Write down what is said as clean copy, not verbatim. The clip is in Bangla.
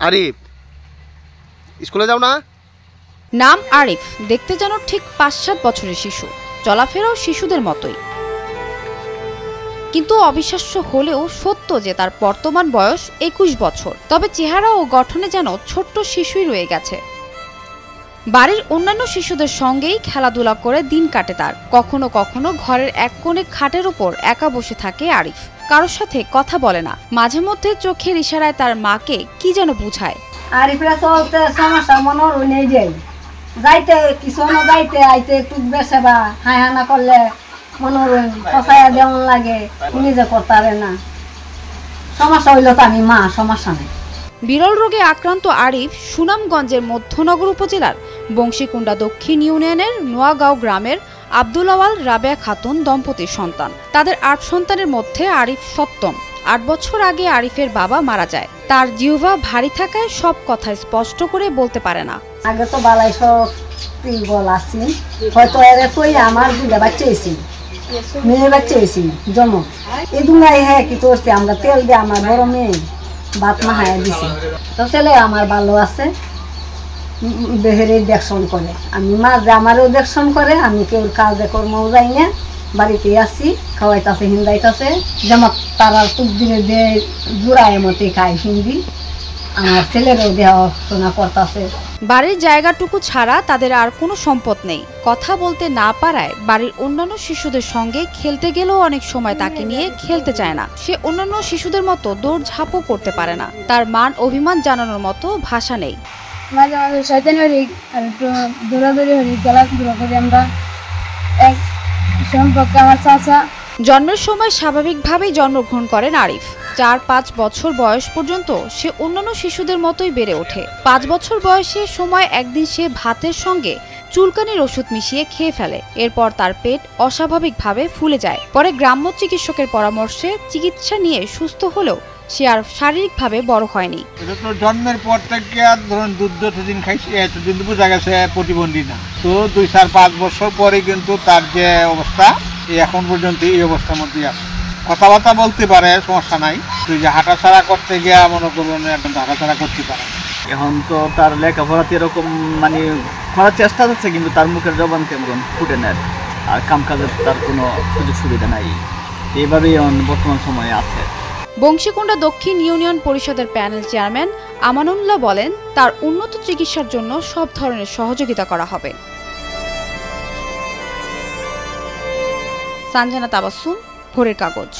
আরিফ স্কুলে যাও না? নাম আরিফ, দেখতে যেন ঠিক ৫-৭ বছরের শিশু, চলাফেরাও শিশুদের মতোই। কিন্তু অবিশ্বাস্য হলেও সত্য যে তার বর্তমান বয়স ২১ বছর, তবে চেহারা ও গঠনে যেন ছোট্ট শিশুই রয়ে গেছে। বাড়ির অন্যান্য শিশুদের সঙ্গেই খেলাধুলা করে দিন কাটে তার। কখনো কখনো ঘরের এক কোণে খাটের উপর একা বসে থাকে আরিফ, কারোর সাথে কথা বলে না। মাঝে মধ্যে চোখের ইশারায় তার মাকে কি যেন বুঝায়। আরিফরা চলতে সমস্যা মনে নেই যাইতে কিছু যাইতে আইতে একটু বেসে বা হায়হানা করলে মনোরঞ্জন ফসাইয়া যেমন লাগে নিজে করতে পারে না। সমস্যা হইল তো আমি মা, সমস্যা নেই। বিরল রোগে আক্রান্ত আরিফ সুনামগঞ্জের মধ্যনগর উপজেলার বংশীকুণ্ডা দক্ষিণ ইউনিয়নের নোয়াগাঁও গ্রামের আব্দুল আওয়াল রাবেয়া খাতুন দম্পতির সন্তান। তাদের ৮ সন্তানের মধ্যে আরিফ সপ্তম। ৮ বছর আগে আরিফের বাবা মারা যায়। তার জিহ্বা ভারী থাকায় সব কথা স্পষ্ট করে বলতে পারে না। আগে তো বালাই সব বল আসছি, হয়তো এর কই আমার দুটা বাচ্চা হয়েছি, মেয়ে বাচ্চা হয়েছি জন্ম। এই দুলাই হ্যাঁ কি করছি আমরা তেল দিয়ে আমার বড় মেয়ে ভাত মাহায়া দিছি। তো ছেলে আমার ভালো আছে, দেহেরই দেখশন করে। আমি মাঝে আমারও দেখশন করে, আমি কেউ কাজে কর্মও যাই না, বাড়িতে আসি খাওয়াইতেছে হিন্দাইতেছে যেমন তারা টুক দিলে দিয়ে জোড়ায় মতে খায় হিন্দি। আমার ছেলেরও দেখাশোনা করতেছে। বাড়ির জায়গাটুকু ছাড়া তাদের আর কোনো সম্পদ নেই। কথা বলতে না পারায় বাড়ির অন্যান্য শিশুদের সঙ্গে খেলতে গেলেও অনেক সময় তাকে নিয়ে খেলতে চায় না। সে অন্যান্য শিশুদের মতো দৌড়ঝাঁপও করতে পারে না। তার মান অভিমান জানানোর মতো ভাষা নেই। মাঝে মাঝে শয়তানি হরি আর একটু দৌড়াদৌড়ি হরি, খেলাধুলা করি আমরা। এক সম্পর্কে আমার চাচা। জন্মের সময় স্বাভাবিকভাবেই জন্মগ্রহণ করেন আরিফ। ৪-৫ বছর বয়স পর্যন্ত সে অন্যান্য শিশুদের মতোই বেড়ে ওঠে। ৫ বছর বয়সের সময় একদিন সে ভাতের সঙ্গে চুলকানির ওষুধ মিশিয়ে খেয়ে ফেলে। এরপর তার পেট অস্বাভাবিকভাবে ফুলে যায়। পরে গ্রাম্য চিকিৎসকের পরামর্শে চিকিৎসা নিয়ে সুস্থ হলেও সে আর শারীরিকভাবে বড় হয়নি। জন্মের পর থেকে ধরুন দুধ দিন খাইছে, এতদিন বোঝা গেছে প্রতিবন্ধী না। তো ২-৪-৫ বছর পরে কিন্তু তার যে অবস্থা এখন পর্যন্ত এই অবস্থার মধ্যে আছে। কথাবার্তা বলতে পারে, সমস্যা নাই। তুই যে হাঁটাছাড়া করতে গিয়া মনে করবেন এখন হাঁটাছাড়া করতে পারে। এখন তো তার লেখাপড়াতে এরকম মানে করার চেষ্টা হচ্ছে, কিন্তু তার মুখের জবান কেমন ফুটে নেয় আর কাম কাজের তার কোনো সুযোগ সুবিধা নাই। এইভাবেই বর্তমান সময়ে আছে। বংশীকুণ্ডা দক্ষিণ ইউনিয়ন পরিষদের প্যানেল চেয়ারম্যান আমানুল্লাহ বলেন, তার উন্নত চিকিৎসার জন্য সব ধরনের সহযোগিতা করা হবে। সানজানা তাবাসসুম, ভোরের কাগজ।